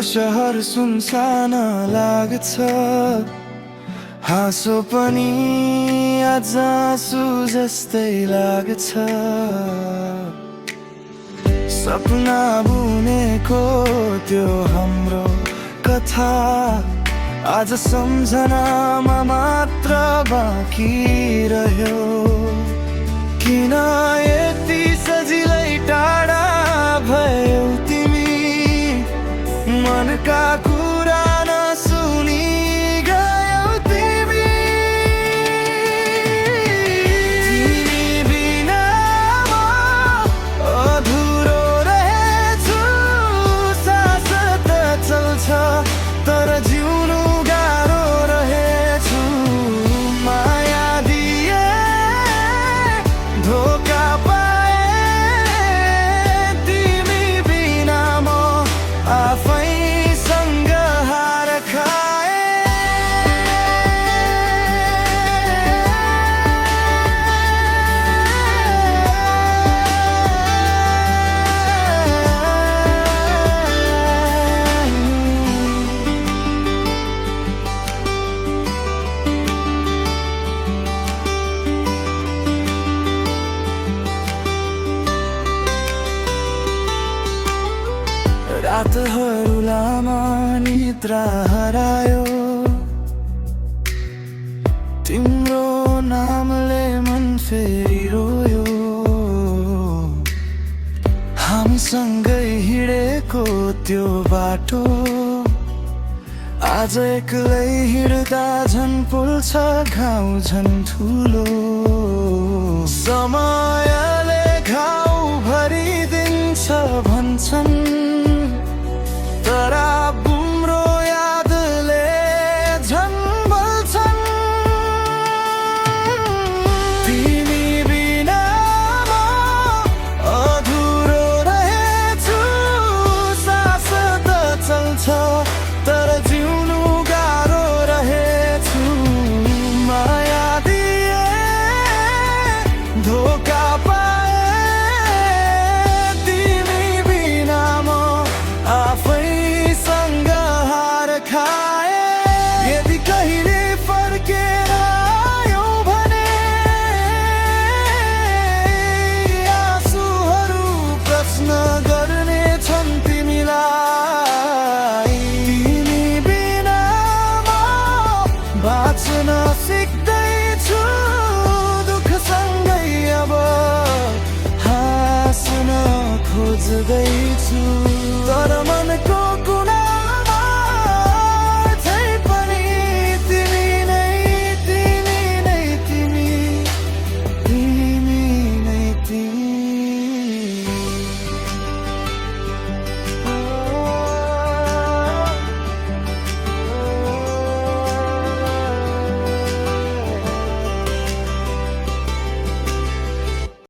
शहर सुनसान लाग्छ, हाँसो पनि आज आँसु जस्तै लाग्छ। सपना बुनेको त्यो हाम्रो कथा आज सम्झनामा मात्र बाँकी रह्यो। किन यति सजिलै टाढा भयौ तिमी, मनका कुरा नसुनी गयौ तिमी। तिमी बिना म अधुरो रहेछु, सास त चल्छ तर जिउनु गाह्रो रहेछु। माया दिए धोका पाए, तिमी बिना म आफैसँग हार खाए। रातहरू लामा निद्रा हरायो, तिम्रो नामले मन फेरि रोयो। हामीसँगै हिँडेको त्यो बाटो आज एक्लै हिँड्दा झन् पोल्छ घाउ झन् ठुलो। समयले घाउ भरिदिन्छ भन्छन्,